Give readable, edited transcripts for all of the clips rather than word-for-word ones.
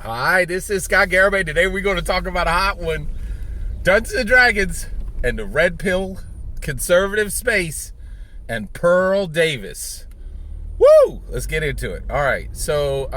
Hi, this is Scott Garibay. Today we're going to talk about a hot one. Dungeons & Dragons and the Red Pill conservative space and Pearl Davis. Woo! Let's get into it. All right, so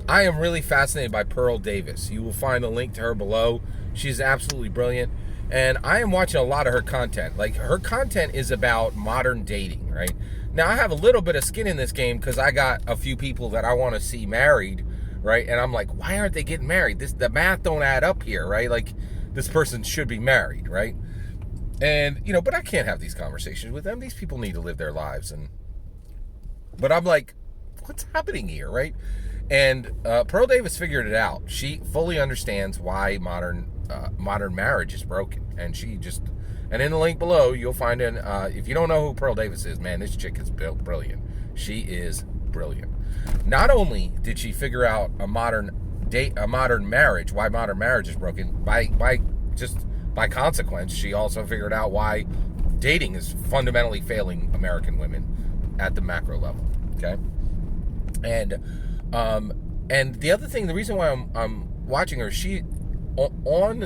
I am really fascinated by Pearl Davis. You will find a link to her below. She's absolutely brilliant. And I am watching a lot of her content. Like, her content is about modern dating, right? Now, I have a little bit of skin in this game because I got a few people that I want to see married, right? And I'm like, why aren't they getting married? The math don't add up here, right? Like, this person should be married, right? And, but I can't have these conversations with them. These people need to live their lives. But I'm like, what's happening here, right? And Pearl Davis figured it out. She fully understands why modern marriage is broken. And and in the link below, you'll find if you don't know who Pearl Davis is, man, this chick is brilliant. She is brilliant. Not only did she figure out a modern marriage, why modern marriage is broken, by consequence, she also figured out why dating is fundamentally failing American women at the macro level. Okay, and the other thing, the reason why I'm watching her,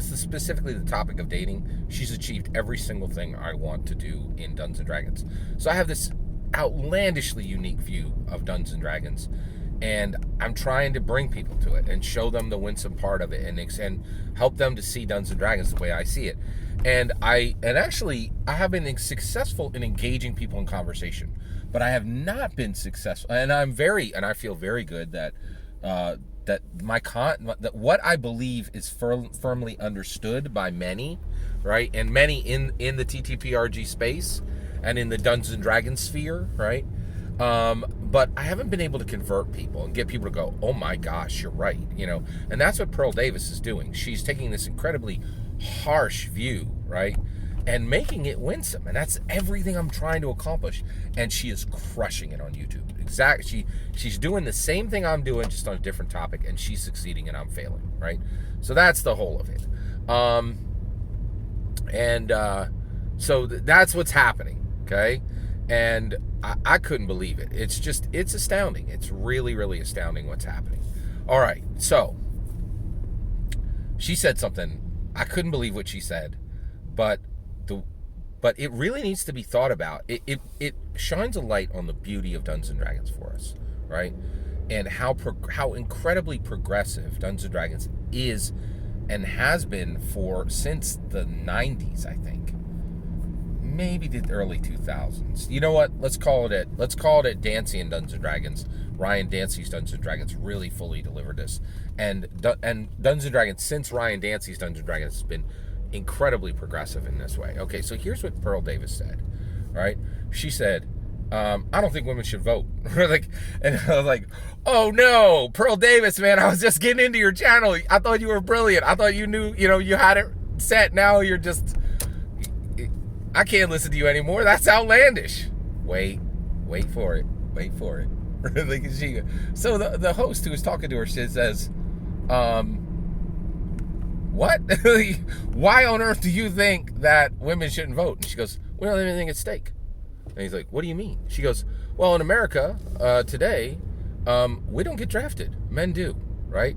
specifically the topic of dating, she's achieved every single thing I want to do in Dungeons & Dragons. So I have this outlandishly unique view of Dungeons & Dragons, and I'm trying to bring people to it and show them the winsome part of it and help them to see Dungeons & Dragons the way I see it. And I have been successful in engaging people in conversation, but I have not been successful. And I feel very good that that what I believe is firmly understood by many, right? And many in the TTRPG space and in the Dungeons and Dragons sphere, right? But I haven't been able to convert people and get people to go, oh my gosh, you're right, And that's what Pearl Davis is doing. She's taking this incredibly harsh view, right? And making it winsome. And that's everything I'm trying to accomplish. And she is crushing it on YouTube. Exactly. She's doing the same thing I'm doing, just on a different topic, and she's succeeding and I'm failing, right? So that's the whole of it. So that's what's happening, okay? And I couldn't believe it. It's astounding. It's really, really astounding what's happening. All right, so she said something. I couldn't believe what she said, but it really needs to be thought about. It shines a light on the beauty of Dungeons & Dragons for us, right? And how incredibly progressive Dungeons & Dragons is and has been since the 90s, I think. Maybe the early 2000s. You know what? Let's call it Dancy and Dungeons & Dragons. Ryan Dancy's Dungeons & Dragons really fully delivered this. And Dungeons & Dragons, since Ryan Dancy's Dungeons & Dragons, has been incredibly progressive in this way. Okay, so here's what Pearl Davis said, right? She said, I don't think women should vote. And I was like, oh no, Pearl Davis, man, I was just getting into your channel. I thought you were brilliant. I thought you knew, you had it set. Now you're just, I can't listen to you anymore. That's outlandish. Wait for it. So the host who was talking to her, she says, what? Why on earth do you think that women shouldn't vote? And she goes, we don't have anything at stake. And he's like, what do you mean? She goes, well, in America today, we don't get drafted. Men do, right?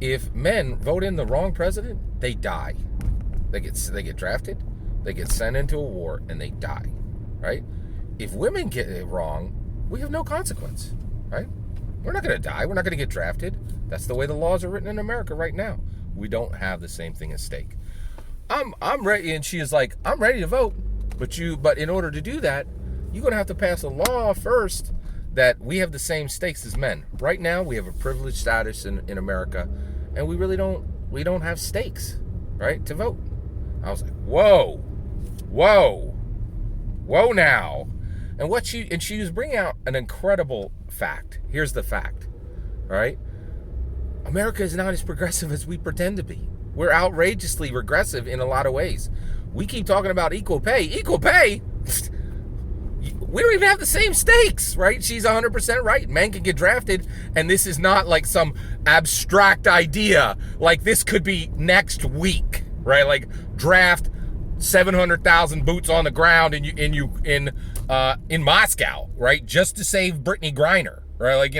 If men vote in the wrong president, they die. They get drafted, they get sent into a war, and they die, right? If women get it wrong, we have no consequence, right? We're not going to die. We're not going to get drafted. That's the way the laws are written in America right now. We don't have the same thing at stake. I'm ready, and she is like, I'm ready to vote, but in order to do that, you're going to have to pass a law first that we have the same stakes as men. Right now, we have a privileged status in America, and we really don't have stakes, right, to vote. I was like, whoa now. And she was bringing out an incredible fact. Here's the fact, all right? America is not as progressive as we pretend to be. We're outrageously regressive in a lot of ways. We keep talking about equal pay. Equal pay? We don't even have the same stakes, right? She's 100% right. Men can get drafted, and this is not like some abstract idea. Like, this could be next week, right? Like, draft 700,000 boots on the ground in Moscow, right? Just to save Brittany Griner, right? Like,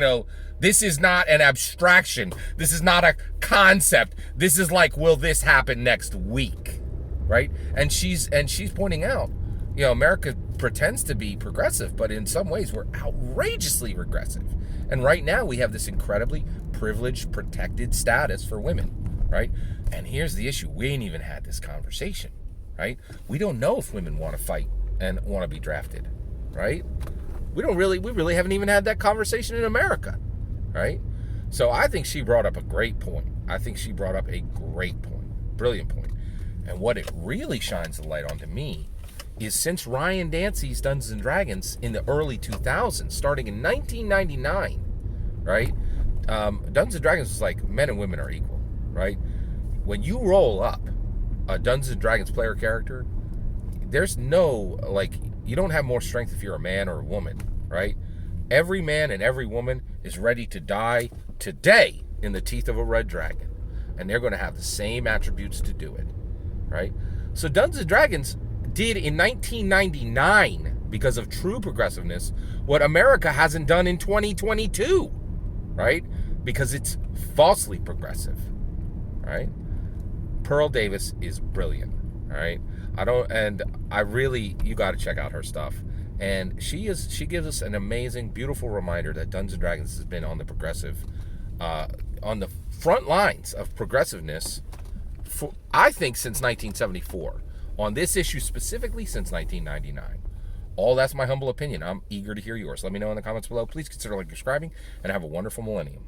This is not an abstraction. This is not a concept. This is like, will this happen next week? Right? And she's pointing out, America pretends to be progressive, but in some ways we're outrageously regressive. And right now we have this incredibly privileged, protected status for women, right? And here's the issue. We ain't even had this conversation, right? We don't know if women want to fight and want to be drafted, right? We really haven't even had that conversation in America, right? So I think she brought up a great point. Brilliant point. And what it really shines the light on to me is since Ryan Dancy's Dungeons and Dragons in the early 2000s, starting in 1999, right? Dungeons and Dragons was like men and women are equal, right? When you roll up a Dungeons and Dragons player character, there's no, you don't have more strength if you're a man or a woman, right? Every man and every woman is ready to die today in the teeth of a red dragon. And they're going to have the same attributes to do it, right? So Dungeons and Dragons did in 1999, because of true progressiveness, what America hasn't done in 2022, right? Because it's falsely progressive, right? Pearl Davis is brilliant, all right? You got to check out her stuff. And she gives us an amazing, beautiful reminder that Dungeons and Dragons has been on the on the front lines of progressiveness I think since 1974. On this issue specifically, since 1999. All that's my humble opinion. I'm eager to hear yours. Let me know in the comments below. Please consider subscribing, and have a wonderful millennium.